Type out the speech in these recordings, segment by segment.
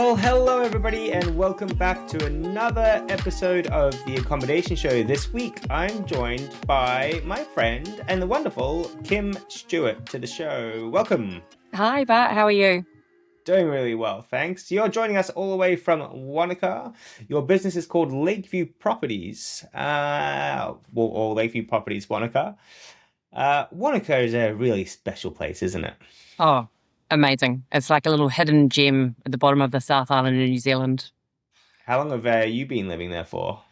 Well, hello everybody and welcome back to another episode of the Accommodation Show. This week I'm joined by my friend and the wonderful Kim Stewart to the show. Welcome. Hi, Bart. How are you? Doing really well, thanks. You're joining us all the way from Wanaka. Your business is called Lakeview Properties, or Lakeview Properties Wanaka. Wanaka is a really special place, isn't it? Oh, amazing. It's like a little hidden gem at the bottom of the South Island of New Zealand. How long have you been living there for?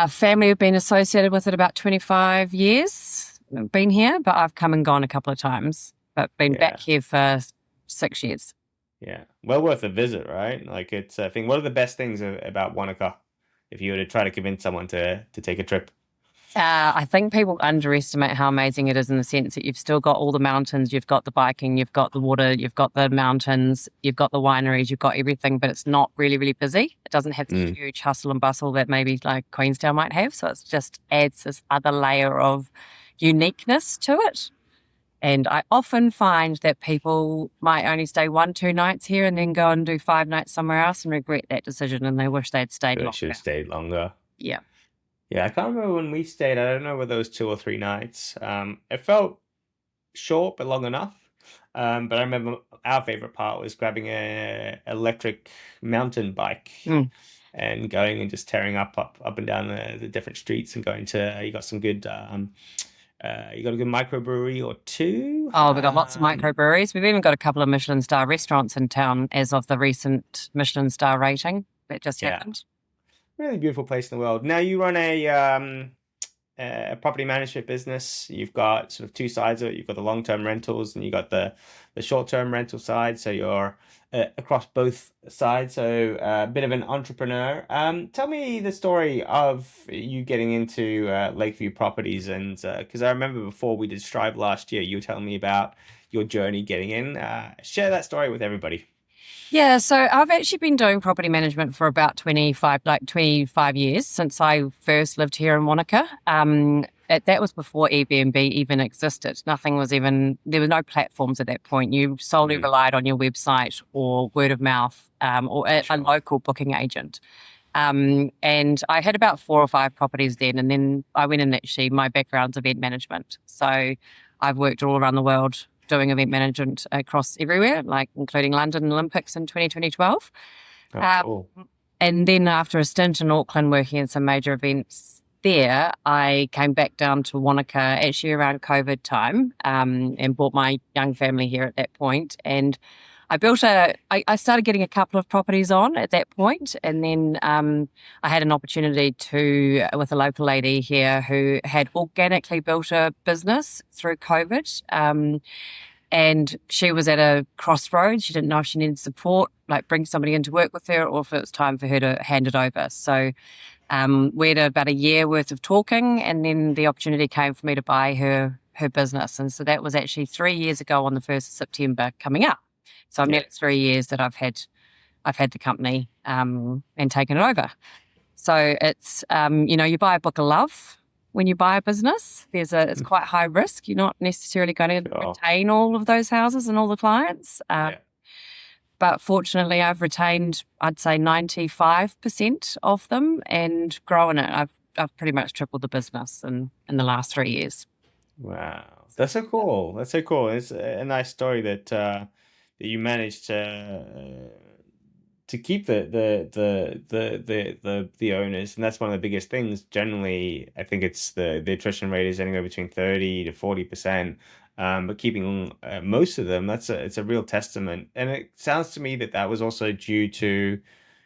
Family have been associated with it about 25 years. I've been here, but I've come and gone a couple of times, but been back here for 6 years. Yeah, well worth a visit, right? Like it's, I think, what are the best things about Wanaka if you were to try to convince someone to take a trip? I think people underestimate how amazing it is in the sense that you've still got all the mountains, you've got the biking, you've got the water, you've got the mountains, you've got the wineries, you've got everything, but it's not really, really busy. It doesn't have the huge hustle and bustle that maybe like Queenstown might have. So it just adds this other layer of uniqueness to it. And I often find that people might only stay 1-2 nights here and then go and do 5 nights somewhere else and regret that decision and they wish they'd stayed longer. Should have stayed longer. Yeah. Yeah, I can't remember when we stayed. I don't know whether it was 2 or 3 nights. It felt short but long enough. But I remember our favorite part was grabbing a electric mountain bike and going and just tearing up and down the different streets and going to. You got some good. You got a good microbrewery or two. Oh, we've got lots of microbreweries. We've even got a couple of Michelin star restaurants in town as of the recent Michelin star rating that just happened. Really beautiful place in the world. Now you run a property management business. You've got sort of two sides of it. You've got the long-term rentals and you got the short-term rental side. So you're across both sides. So a bit of an entrepreneur. Tell me the story of you getting into Lakeview Properties, and because I remember before we did Strive last year, you were telling me about your journey getting in. Share that story with everybody. Yeah, so I've actually been doing property management for about 25 years since I first lived here in Wanaka. That was before Airbnb even existed. There were no platforms at that point. You solely relied on your website or word of mouth or a local booking agent. And I had about 4 or 5 properties then, and then I went in actually, my background's event management. So I've worked all around the world doing event management across everywhere, like including London Olympics in 2012. Cool. And then after a stint in Auckland working in some major events there, I came back down to Wanaka actually around COVID time and brought my young family here at that point. And I started getting a couple of properties on at that point, and then I had an opportunity with a local lady here who had organically built a business through COVID, and she was at a crossroads. She didn't know if she needed support, like bring somebody in to work with her, or if it was time for her to hand it over. So we had about a year worth of talking, and then the opportunity came for me to buy her business, and so that was actually 3 years ago on the 1st of September coming up. So I'm nearly 3 years that I've had the company and taken it over. So it's you buy a book of love when you buy a business. It's quite high risk. You're not necessarily going to retain all of those houses and all the clients. But fortunately, I've retained, I'd say, 95% of them and grown it. I've pretty much tripled the business in the last 3 years. Wow, that's so cool. That's so cool. It's a nice story that you managed to keep the owners, and that's one of the biggest things. Generally, I think it's the attrition rate is anywhere between 30 to 40%. But keeping most of them, it's a real testament. And it sounds to me that was also due to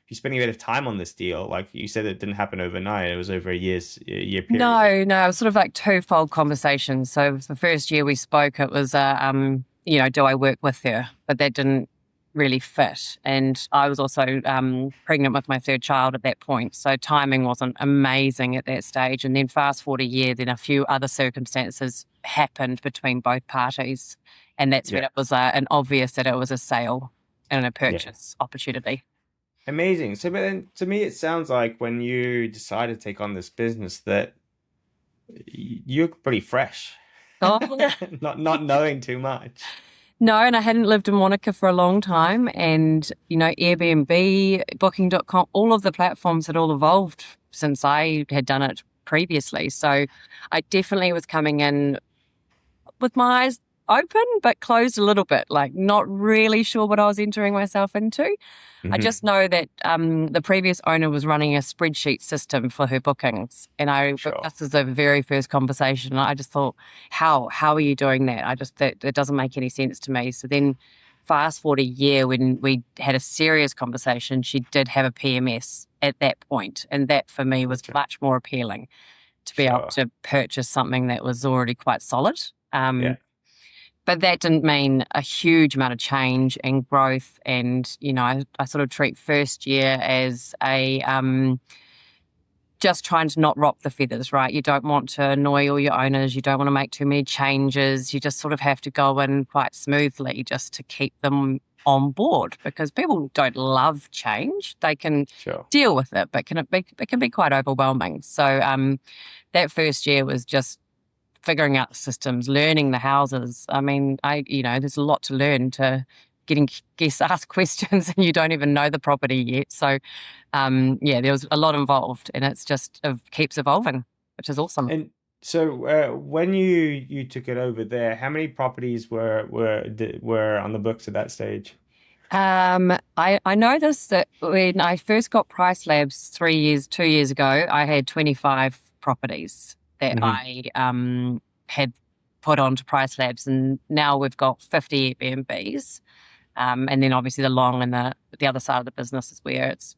you spending a bit of time on this deal. Like you said, it didn't happen overnight. It was over a year period. No, it was sort of like twofold conversations. So the first year we spoke, it was do I work with her? But that didn't really fit. And I was also pregnant with my 3rd child at that point. So timing wasn't amazing at that stage. And then fast forward a year, then a few other circumstances happened between both parties. And that's when it was an obvious that it was a sale and a purchase opportunity. Amazing. So, but then to me, it sounds like when you decided to take on this business that you're pretty fresh. Oh. not knowing too much. No, and I hadn't lived in Wanaka for a long time. And, Airbnb, Booking.com, all of the platforms had all evolved since I had done it previously. So I definitely was coming in with my eyes open, but closed a little bit, like not really sure what I was entering myself into. I just know that the previous owner was running a spreadsheet system for her bookings. And Sure. this is the very first conversation. And I just thought, how are you doing that? That doesn't make any sense to me. So then fast forward a year when we had a serious conversation, she did have a PMS at that point. And that for me was much more appealing to be able to purchase something that was already quite solid. Yeah. But that didn't mean a huge amount of change and growth. And, I sort of treat first year as a just trying to not rock the feathers, right? You don't want to annoy all your owners. You don't want to make too many changes. You just sort of have to go in quite smoothly just to keep them on board, because people don't love change. They can deal with it, but it can be quite overwhelming. So that first year was just figuring out the systems, learning the houses. I mean, there's a lot to learn to getting guests ask questions and you don't even know the property yet. So, there was a lot involved, and it's just keeps evolving, which is awesome. And so, when you took it over there, how many properties were on the books at that stage? I noticed that when I first got PriceLabs 2 years ago, I had 25 properties that I had put onto PriceLabs, and now we've got 50 Airbnbs. And then obviously the long and the other side of the business is where it's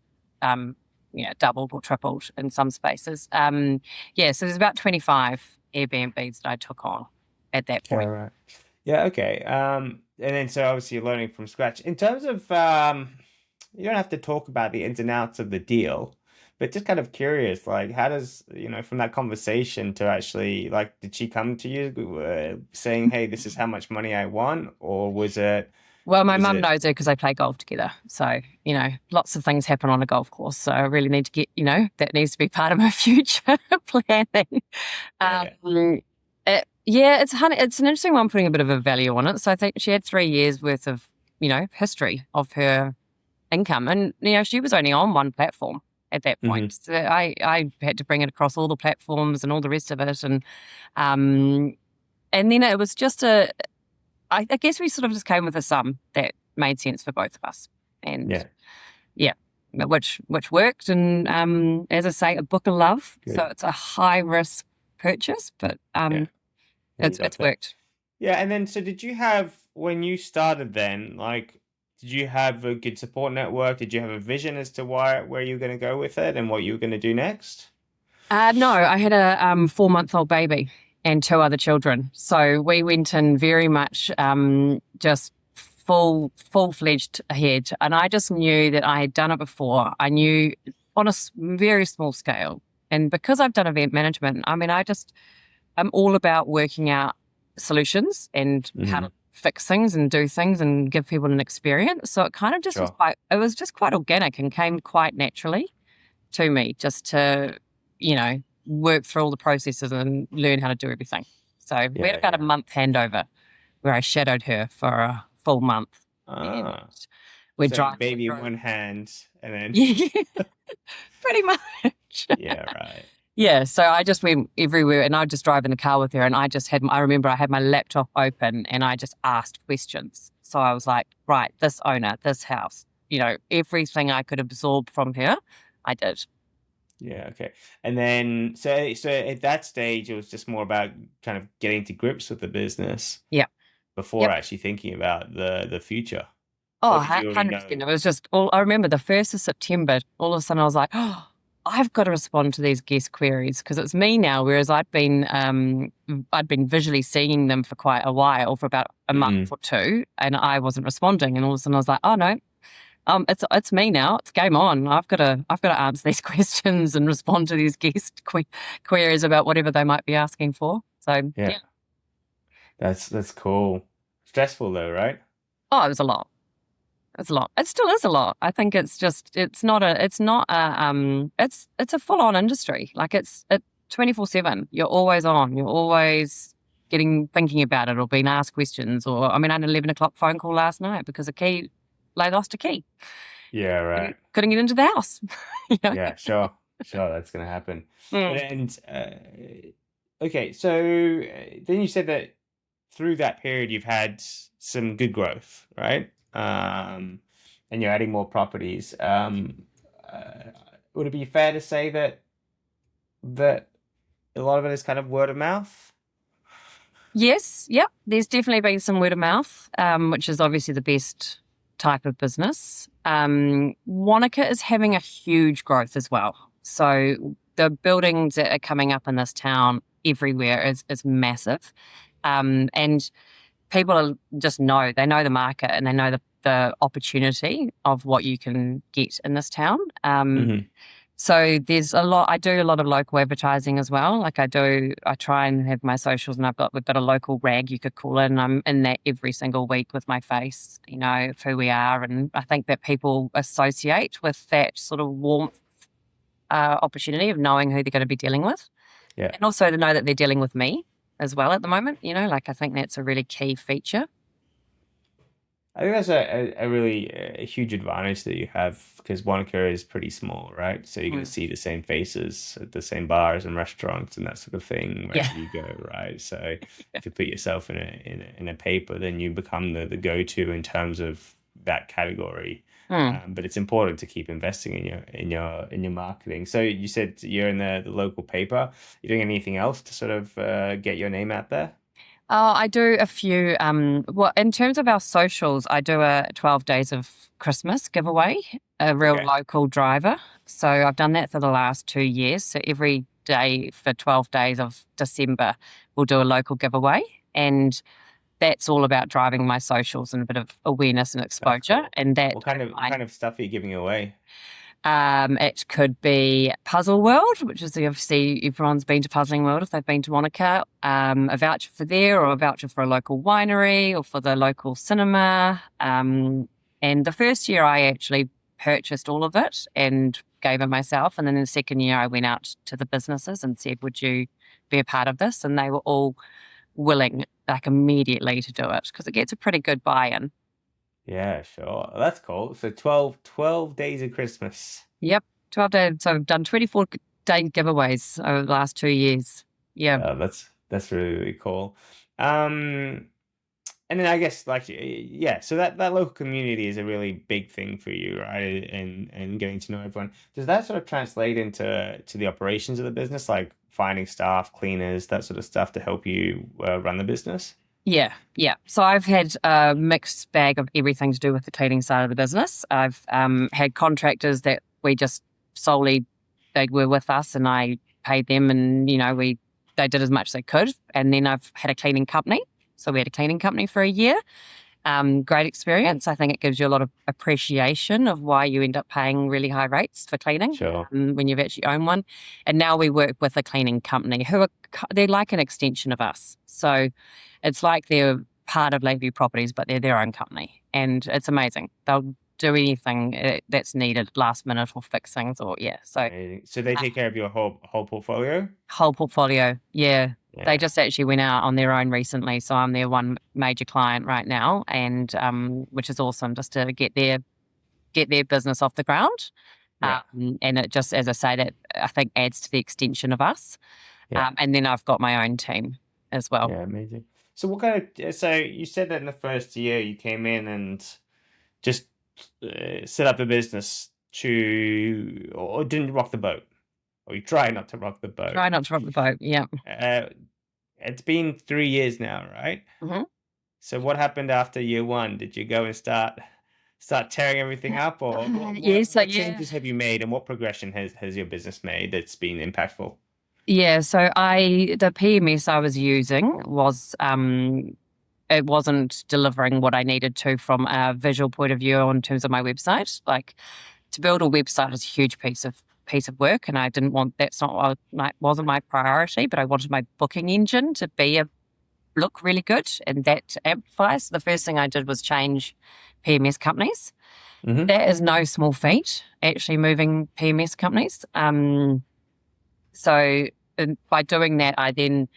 doubled or tripled in some spaces. So there's about 25 Airbnbs that I took on at that point. Yeah, right. Yeah, okay. And then so obviously you're learning from scratch. In terms of you don't have to talk about the ins and outs of the deal, but just kind of curious, like how does, from that conversation to actually, like, did she come to you saying, hey, this is how much money I want? Or was it... Well, my mum knows her because they play golf together. So, lots of things happen on a golf course. So I really need to get, that needs to be part of my future planning. It's an interesting one, putting a bit of a value on it. So I think she had 3 years worth of, history of her income. And, she was only on one platform at that point. So I had to bring it across all the platforms and all the rest of it. And then it was just I guess we sort of just came with a sum that made sense for both of us. And which worked. And as I say, a book of love. Good. So it's a high risk purchase, but it's worked. Yeah. And then, so did you have, when you started then, like, did you have a good support network? Did you have a vision as to where you were going to go with it and what you were going to do next? No, I had a 4-month-old baby and 2 other children. So we went in very much just full-fledged ahead. And I just knew that I had done it before. I knew on a very small scale. And because I've done event management, I mean, I'm all about working out solutions and how to fix things and do things and give people an experience. So it kind of just was just quite organic and came quite naturally to me, just to, work through all the processes and learn how to do everything. So we had about a month handover where I shadowed her for a full month. We'd drive baby in one hand and then pretty much. Yeah, right. Yeah, so I just went everywhere and I'd just drive in the car with her, and I remember I had my laptop open and I just asked questions. So I was like, right, this owner, this house, everything I could absorb from her, I did. Yeah, okay. And then, so at that stage, it was just more about kind of getting to grips with the business. Yeah. Before actually thinking about the future. Oh, 100%. It was just, I remember the 1st of September, all of a sudden I was like, oh, I've got to respond to these guest queries because it's me now, whereas I'd been visually seeing them for quite a while, for about a month or 2, and I wasn't responding. And all of a sudden I was like, oh no, it's me now. It's game on. I've got to answer these questions and respond to these guest queries about whatever they might be asking for. So yeah. That's cool. Stressful though, right? Oh, it was a lot. It's a lot. It still is a lot. I think it's a full on industry. Like it's 24/7. You're always on. You're always thinking about it or been asked questions. Or I mean, I had an 11 o'clock phone call last night because they lost a key. Yeah, right. Couldn't get into the house. Yeah, sure, that's going to happen. Mm. And okay, so then you said that through that period you've had some good growth, right? And you're adding more properties. Would it be fair to say that a lot of it is kind of word of mouth? Yes, yep. There's definitely been some word of mouth, which is obviously the best type of business. Wanaka is having a huge growth as well. So the buildings that are coming up in this town everywhere is massive. And people just know the market and they know the opportunity of what you can get in this town. So there's I do a lot of local advertising as well. Like I try and have my socials, and we've got a local rag, you could call it, and I'm in that every single week with my face, of who we are. And I think that people associate with that sort of warmth opportunity of knowing who they're going to be dealing with. Yeah. And also to know that they're dealing with me as well at the moment, I think that's a really key feature. I think that's a really huge advantage that you have because Wanaka is pretty small, right? So you're going to see the same faces at the same bars and restaurants and that sort of thing wherever you go, right? So if you put yourself in a paper, then you become the go-to in terms of that category. But it's important to keep investing in your marketing. So you said you're in the local paper. You doing anything else to sort of get your name out there? I do a few. In terms of our socials, I do a 12 Days of Christmas giveaway, a real local driver. So I've done that for the last 2 years. So every day for 12 days of December, we'll do a local giveaway. And that's all about driving my socials and a bit of awareness and exposure. And that what kind of stuff are you giving away? It could be Puzzle World, which is obviously everyone's been to Puzzling World if they've been to Wanaka, a voucher for there or a voucher for a local winery or for the local cinema. And the first year I actually purchased all of it and gave it myself. And then the second year I went out to the businesses and said, would you be a part of this? And they were all willing, like immediately, to do it because it gets a pretty good buy-in. Yeah, sure. That's cool. So 12 days of Christmas. Yep, 12 days. So I've done 24-day giveaways over the last 2 years. Yeah. That's really, really cool. And then I guess so that local community is a really big thing for you, right? And getting to know everyone. Does that sort of translate into the operations of the business, like finding staff, cleaners, that sort of stuff to help you run the business? Yeah. So I've had a mixed bag of everything to do with the cleaning side of the business. I've had contractors that we just solely, they were with us and I paid them and, they did as much as they could. And then I've had a cleaning company. So we had a cleaning company for a year. Great experience. I think it gives you a lot of appreciation of why you end up paying really high rates for cleaning when you've actually owned one. And now we work with a cleaning company they're like an extension of us. So it's like they're part of Lakeview Properties, but they're their own company. And it's amazing. They'll do anything that's needed, last minute or fixings So they take care of your whole portfolio? Whole portfolio, yeah. They just actually went out on their own recently, so I'm their one major client right now, and which is awesome just to get their business off the ground. And it just, as I say, that I think adds to the extension of us. And then I've got my own team as well. Yeah, amazing. So so you said that in the first year you came in and just set up a business or didn't rock the boat, or you try not to rock the boat. Try not to rock the boat. Yeah. It's been 3 years now, right? Mm-hmm. So what happened after year one? Did you go and start tearing everything up, or what changes have you made, and what progression has your business made that's been impactful? Yeah, so the PMS I was using was it wasn't delivering what I needed to from a visual point of view in terms of my website. Like, to build a website is a huge piece of work, and I didn't want wasn't my priority, but I wanted my booking engine to look really good, and that amplifies. So the first thing I did was change PMS companies. Mm-hmm. That is no small feat, actually moving PMS companies. So by doing that, I then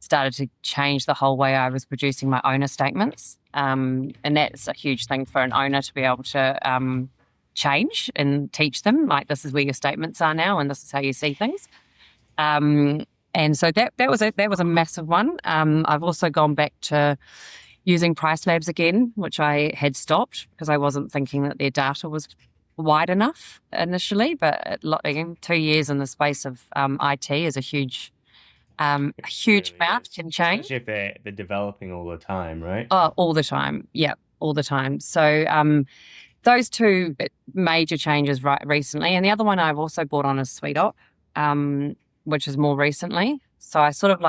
started to change the whole way I was producing my owner statements. And that's a huge thing for an owner to be able to change and teach them, like, this is where your statements are now and this is how you see things. And so that was a massive one. I've also gone back to using PriceLabs again, which I had stopped because I wasn't thinking that their data was wide enough initially. But again, 2 years in the space of IT is a huge amount can change. Especially if they're developing all the time, right? Oh, all the time. Yeah, all the time. So those two major changes recently. And the other one I've also bought on is SweetOp, which is more recently. So I sort of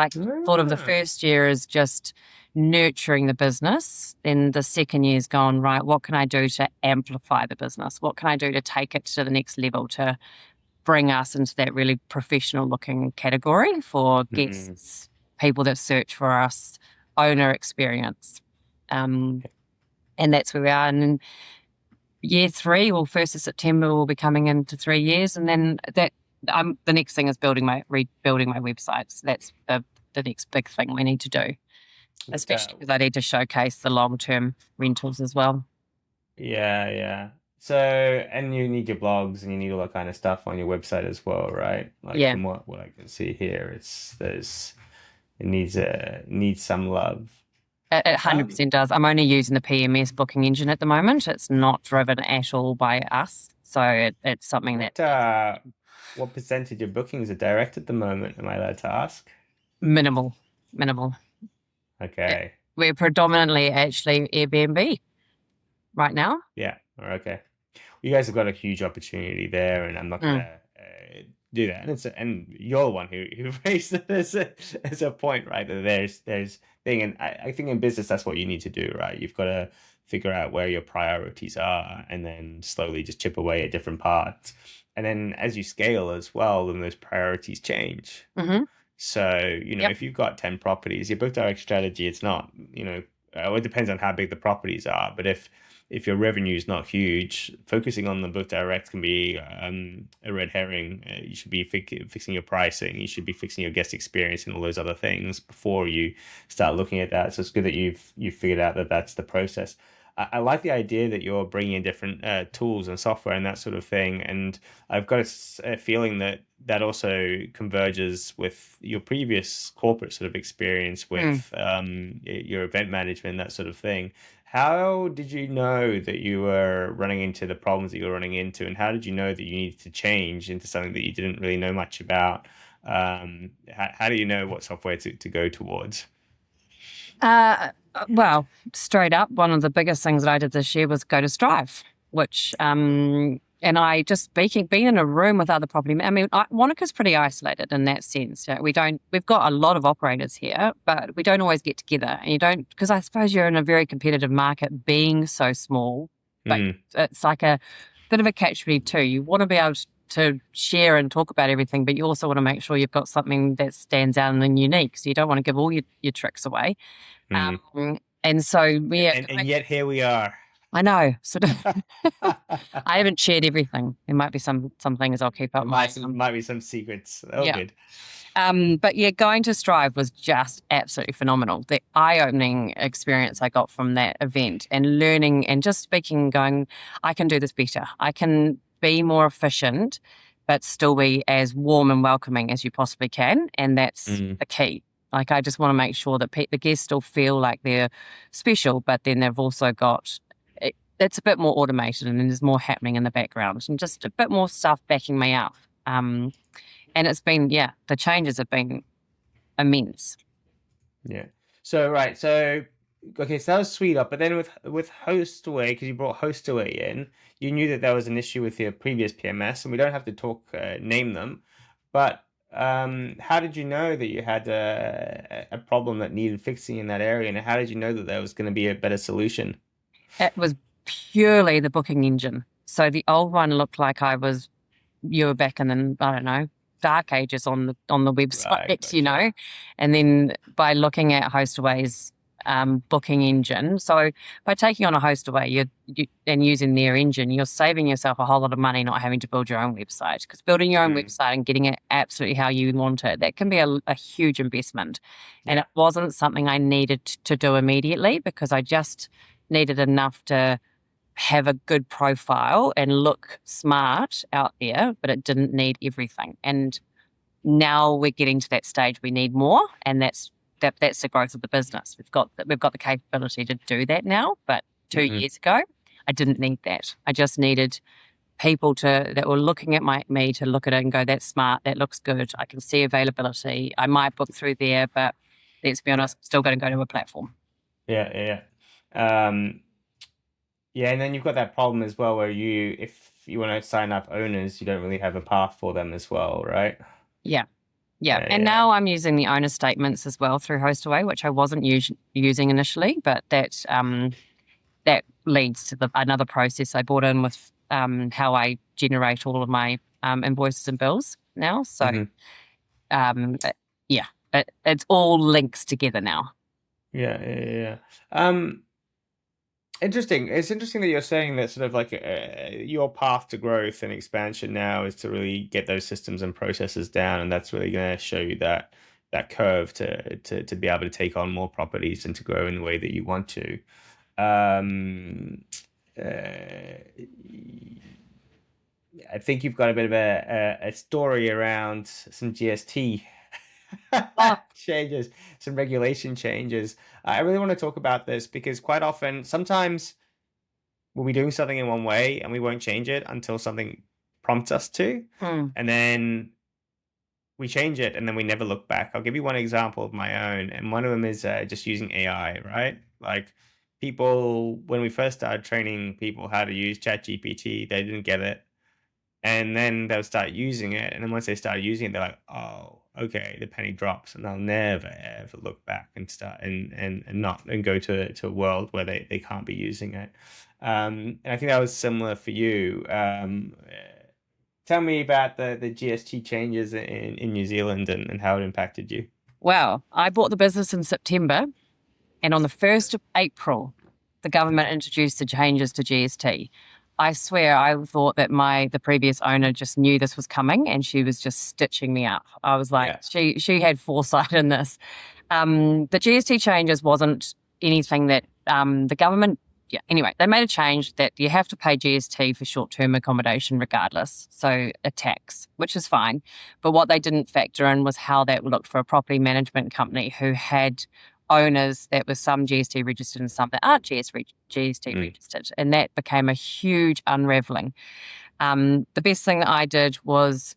thought of the first year as just nurturing the business. Then the second year's gone, right, what can I do to amplify the business? What can I do to take it to the next level, to bring us into that really professional looking category for guests, people that search for us, owner experience. And that's where we are. And year 3, or 1st of September, we'll be coming into 3 years. And then the next thing is rebuilding my websites. That's the next big thing we need to do, especially because I need to showcase the long-term rentals as well. Yeah. So, and you need your blogs and you need all that kind of stuff on your website as well, right? Like, from what I can see here, it needs some love. It 100% does. I'm only using the PMS booking engine at the moment. It's not driven at all by us. So it's something that... what percentage of bookings are direct at the moment? Am I allowed to ask? Minimal. Okay. We're predominantly actually Airbnb right now. Yeah. Okay. You guys have got a huge opportunity there, and I'm not going to do that. And you're the one who raised it as a point, right? That there's thing, and I think in business that's what you need to do, right? You've got to figure out where your priorities are, and then slowly just chip away at different parts. And then as you scale as well, then those priorities change. So, if you've got 10 properties, your book direct strategy, it's not, it depends on how big the properties are. But if your revenue is not huge, focusing on the book direct can be a red herring. You should be fixing your pricing. You should be fixing your guest experience and all those other things before you start looking at that. So it's good that you've figured out that that's the process. I like the idea that you're bringing in different tools and software and that sort of thing. And I've got a feeling that also converges with your previous corporate sort of experience with your event management, that sort of thing. How did you know that you were running into the problems that you were running into? And how did you know that you needed to change into something that you didn't really know much about? How do you know what software to go towards? Well, straight up, one of the biggest things that I did this year was go to Strive, which, and I just being in a room with other property, Wanaka's pretty isolated in that sense. We've got a lot of operators here, but we don't always get together, and because I suppose you're in a very competitive market being so small, but it's like a bit of a catch-22. You want to be able to share and talk about everything, but you also want to make sure you've got something that stands out and unique. So you don't want to give all your tricks away. And so and yet here we are. I know. Sort of. I haven't shared everything. There might be some things I'll keep up. Might be some secrets. Oh, yeah. Good. But yeah, going to Strive was just absolutely phenomenal. The eye-opening experience I got from that event, and learning and just speaking, going, I can do this better. I can be more efficient, but still be as warm and welcoming as you possibly can. And that's the key. Like, I just want to make sure that the guests still feel like they're special, but then they've also got, it's a bit more automated and there's more happening in the background and just a bit more stuff backing me up. And it's been, the changes have been immense. Yeah. So, right. So, okay, so that was SweetUp, but then with Hostaway, because you brought Hostaway in, you knew that there was an issue with your previous PMS, and we don't have to name them, but how did you know that you had a problem that needed fixing in that area, and how did you know that there was going to be a better solution? It was purely the booking engine. So the old one looked like you were back in the, I don't know, dark ages on the website, right, and then by looking at Hostaway's booking engine. So by taking on a Hostaway and using their engine, you're saving yourself a whole lot of money not having to build your own website. Because building your own website and getting it absolutely how you want it, that can be a huge investment. And it wasn't something I needed to do immediately, because I just needed enough to have a good profile and look smart out there, but it didn't need everything. And now we're getting to that stage we need more, and that's the growth of the business. We've got the capability to do that now, but 2 years ago I didn't need that. I just needed people that were looking at me to look at it and go, that's smart, that looks good, I can see availability, I might book through there, but let's be honest, I'm still going to go to a platform. Yeah. And then you've got that problem as well where if you want to sign up owners, you don't really have a path for them as well, right? Yeah. And now I'm using the owner statements as well through Hostaway, which I wasn't using initially, but that leads to another process I brought in with how I generate all of my invoices and bills now. So, it's all links together now. Yeah. Interesting. It's interesting that you're saying that sort of like your path to growth and expansion now is to really get those systems and processes down, and that's really going to show you that curve to be able to take on more properties and to grow in the way that you want to. I think you've got a bit of a story around some GST changes, some regulation changes. I really want to talk about this because quite often, sometimes we'll be doing something in one way and we won't change it until something prompts us to. And then we change it and then we never look back. I'll give you one example of my own. And one of them is just using AI, right? Like people, when we first started training people how to use ChatGPT, they didn't get it. And then they'll start using it. And then once they start using it, they're like, oh, okay, the penny drops. And they'll never, ever look back and start and go to a world where they can't be using it. And I think that was similar for you. Tell me about the GST changes in New Zealand and how it impacted you. Well, I bought the business in September, and on the 1st of April, the government introduced the changes to GST. I swear I thought that the previous owner just knew this was coming and she was just stitching me up. I was like, she had foresight in this. The GST changes wasn't anything that the government, anyway, they made a change that you have to pay GST for short-term accommodation regardless, so a tax, which is fine. But what they didn't factor in was how that looked for a property management company who had owners that were some GST registered and some that aren't GST registered. And that became a huge unraveling. The best thing that I did was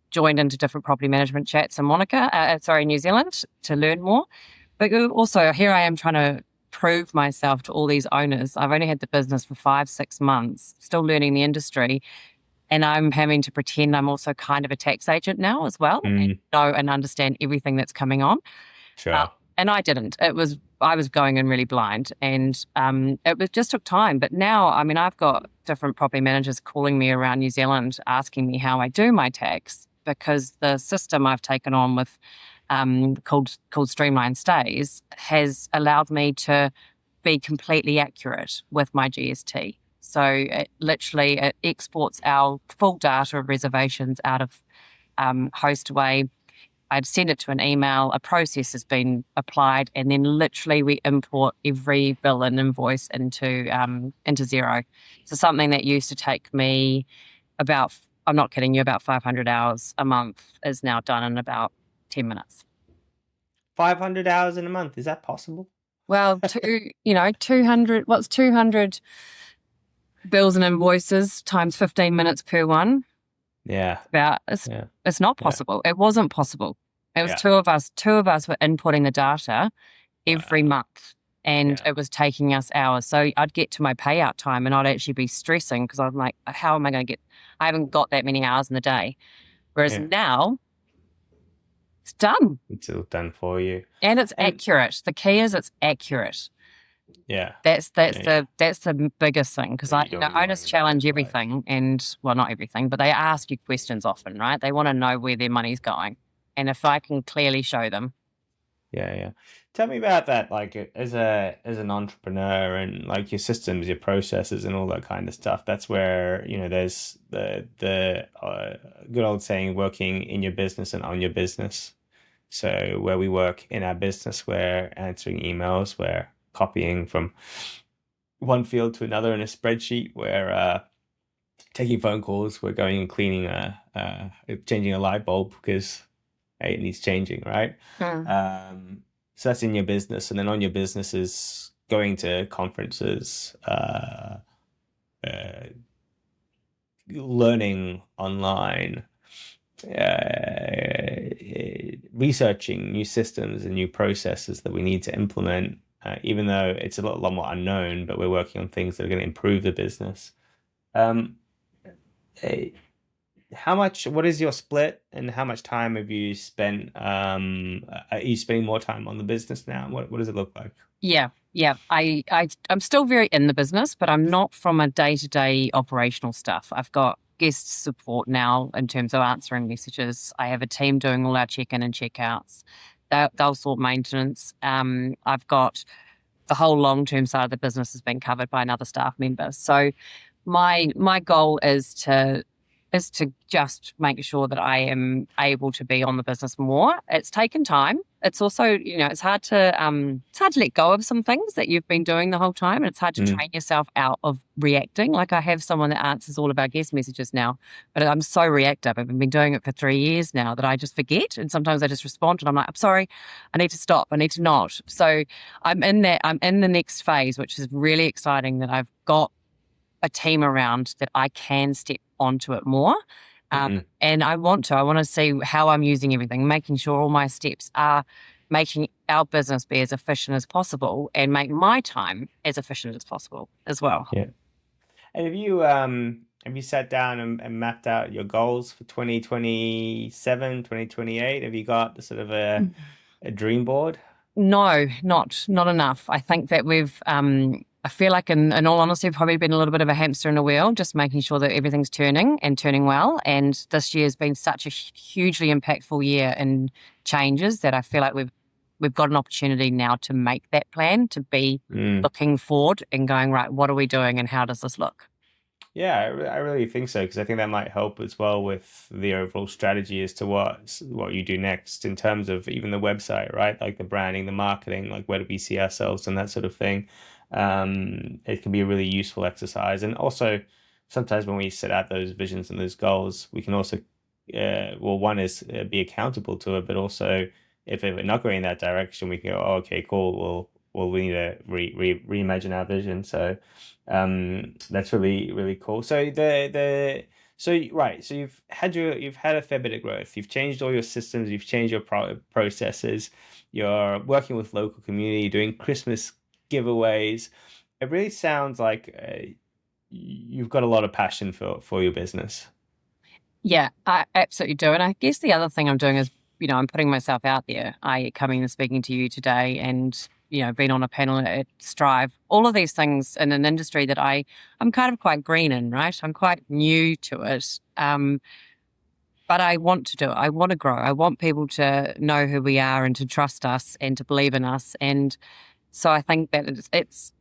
joined into different property management chats in New Zealand to learn more. But also here I am trying to prove myself to all these owners. I've only had the business for 5-6 months, still learning the industry. And I'm having to pretend I'm also kind of a tax agent now as well, and know and understand everything that's coming on. Sure. And I didn't. I was going in really blind, and it just took time. But now, I mean, I've got different property managers calling me around New Zealand asking me how I do my tax, because the system I've taken on with called Streamline Stays has allowed me to be completely accurate with my GST. So it exports our full data of reservations out of Hostaway. I'd send it to an email, a process has been applied, and then literally we import every bill and invoice into Xero. So something that used to take me about, I'm not kidding you, about 500 hours a month is now done in about 10 minutes. 500 hours in a month, is that possible? Well, 200, what's 200 bills and invoices times 15 minutes per one? Yeah. It's not possible. Yeah. It wasn't possible. It was two of us were inputting the data every month, and it was taking us hours. So I'd get to my payout time and I'd actually be stressing because I'm like, how am I going to I haven't got that many hours in the day. Whereas now it's done. It's all done for you. And it's accurate. The key is it's accurate. Yeah. That's the biggest thing, because owners challenge everything, and well, not everything, but they ask you questions often, right? They want to know where their money's going, and if I can clearly show them, Yeah, yeah. Tell me about that, like as an entrepreneur and like your systems, your processes, and all that kind of stuff. That's where, there's the good old saying, working in your business and on your business. So where we work in our business, we're answering emails, we're copying from one field to another in a spreadsheet, we're taking phone calls, we're going and cleaning changing a light bulb because hey, it needs changing, right? Mm. So that's in your business, and then on your business is going to conferences, uh, learning online, researching new systems and new processes that we need to implement. Even though it's a lot more unknown, but we're working on things that are going to improve the business. Um, eh, what is your split, and how much time have you spent? Are you spending more time on the business now? What does it look like? Yeah, yeah. I'm still very in the business, but I'm not from a day-to-day operational stuff. I've got guest support now in terms of answering messages. I have a team doing all our check-in and check-outs. They'll sort maintenance. I've got the whole long-term side of the business has been covered by another staff member. So my goal is to just make sure that I am able to be on the business more. It's taken time. It's also, it's hard to let go of some things that you've been doing the whole time. And it's hard to Mm, train yourself out of reacting. Like I have someone that answers all of our guest messages now, but I'm so reactive. I've been doing it for 3 years now that I just forget. And sometimes I just respond and I'm like, I'm sorry, I need to stop. I need to not. So I'm in the next phase, which is really exciting, that I've got a team around that I can step onto it more. mm-mm. And I want to see how I'm using everything, making sure all my steps are making our business be as efficient as possible and make my time as efficient as possible as well. Yeah. And have you sat down and mapped out your goals for 2027, 2028? Have you got the sort of a dream board? No, not enough. I think that I feel like in all honesty, I've probably been a little bit of a hamster in a wheel, just making sure that everything's turning and turning well. And this year has been such a hugely impactful year in changes that I feel like we've got an opportunity now to make that plan, to be Mm. looking forward and going, right, what are we doing and how does this look? Yeah, I really think so, because I think that might help as well with the overall strategy as to what you do next in terms of even the website, right? Like the branding, the marketing, like where do we see ourselves and that sort of thing. It can be a really useful exercise, and also sometimes when we set out those visions and those goals, we can also, well, one is be accountable to it, but also if we're not going in that direction, we can go, oh, okay, cool. We need to reimagine our vision. So. That's really cool. So right. So you've had a fair bit of growth. You've changed all your systems. You've changed your processes. You're working with local community, doing Christmas giveaways. It really sounds like you've got a lot of passion for your business. Yeah, I absolutely do. And I guess the other thing I'm doing is, I'm putting myself out there. I coming and speaking to you today and, being on a panel at Strive, all of these things in an industry that I'm kind of quite green in, right? I'm quite new to it. But I want to do it. I want to grow. I want people to know who we are and to trust us and to believe in us. And so I think that it's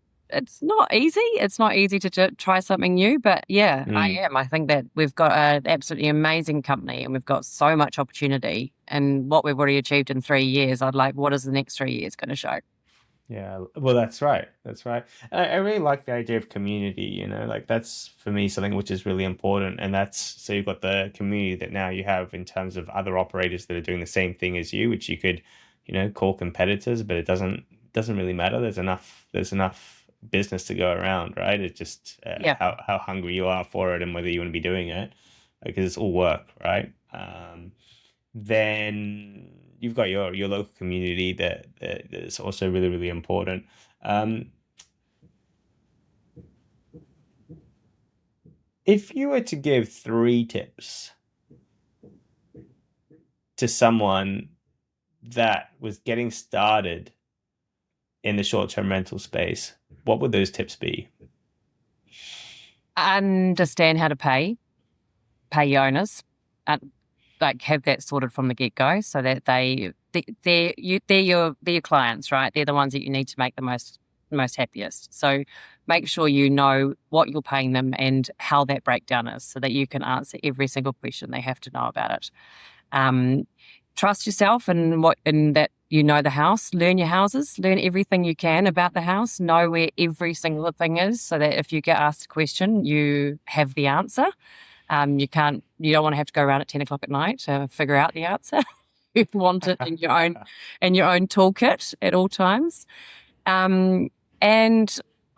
not easy. It's not easy to try something new, but yeah, I Mm. am. I think that we've got an absolutely amazing company and we've got so much opportunity. And what we've already achieved in 3 years, I'd like, what is the next 3 years going to show? Yeah, well, that's right. That's right. And I really like the idea of community, like that's for me something which is really important. And that's so you've got the community that now you have in terms of other operators that are doing the same thing as you, which you could, call competitors, but it doesn't really matter. There's enough business to go around, right? It's just Yeah. how hungry you are for it and whether you want to be doing it, because it's all work, right? Then you've got your local community that is also really important. Um, if you were to give 3 tips to someone that was getting started in the short-term rental space, what would those tips be? Understand how to pay your owners, and like have that sorted from the get go so that they're your clients, right? They're the ones that you need to make the most happiest. So make sure you know what you're paying them and how that breakdown is, so that you can answer every single question they have to know about it. Trust yourself and that you know the house. Learn your houses. Learn everything you can about the house. Know where every single thing is, so that if you get asked a question, you have the answer. You don't want to have to go around at 10 o'clock at night to figure out the answer. You want it in your own toolkit at all times. And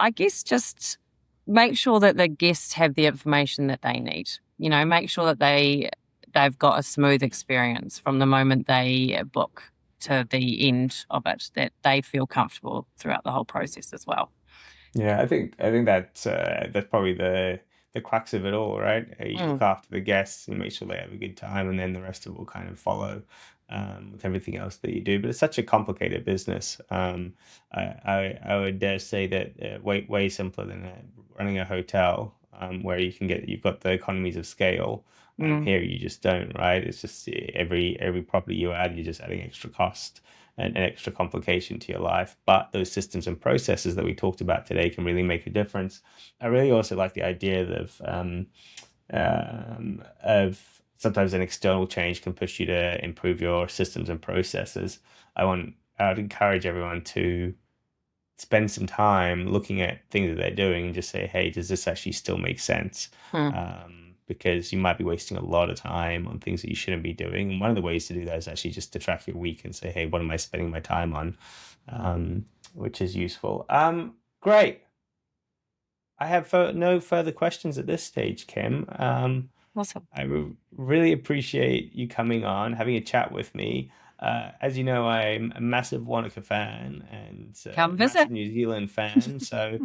I guess just make sure that the guests have the information that they need. Make sure that they've got a smooth experience from the moment they book to the end of it, that they feel comfortable throughout the whole process as well. Yeah, I think that's probably the crux of it all, right? You look after the guests and make sure they have a good time, and then the rest of it will kind of follow with everything else that you do. But it's such a complicated business. I would dare say that way simpler than running a hotel, where you've got the economies of scale. Here you just don't, right? It's just every property you add, you're just adding extra cost and an extra complication to your life. But those systems and processes that we talked about today can really make a difference. I really also like the idea of sometimes an external change can push you to improve your systems and processes. I would encourage everyone to spend some time looking at things that they're doing and just say, hey, does this actually still make sense? Because you might be wasting a lot of time on things that you shouldn't be doing. And one of the ways to do that is actually just to track your week and say, hey, what am I spending my time on? Which is useful. Great. I have no further questions at this stage, Kim. Awesome. I really appreciate you coming on, having a chat with me. As you know, I'm a massive Wanaka fan and Come a visit. massive New Zealand fan. So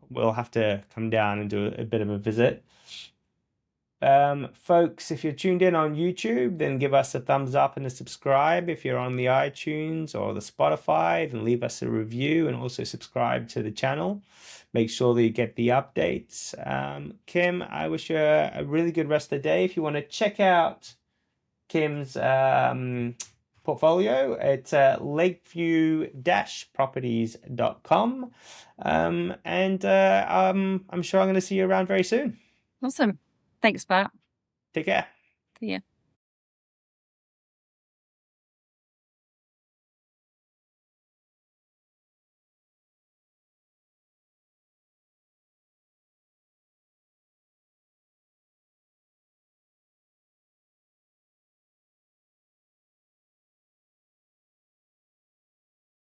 we'll have to come down and do a bit of a visit. Folks, if you're tuned in on YouTube, then give us a thumbs up and a subscribe. If you're on the iTunes or the Spotify, then leave us a review and also subscribe to the channel. Make sure that you get the updates. Kim, I wish you a really good rest of the day. If you want to check out Kim's portfolio, it's lakeview-properties.com. I'm sure I'm going to see you around very soon. Awesome. Thanks, Bart. Take care. See ya.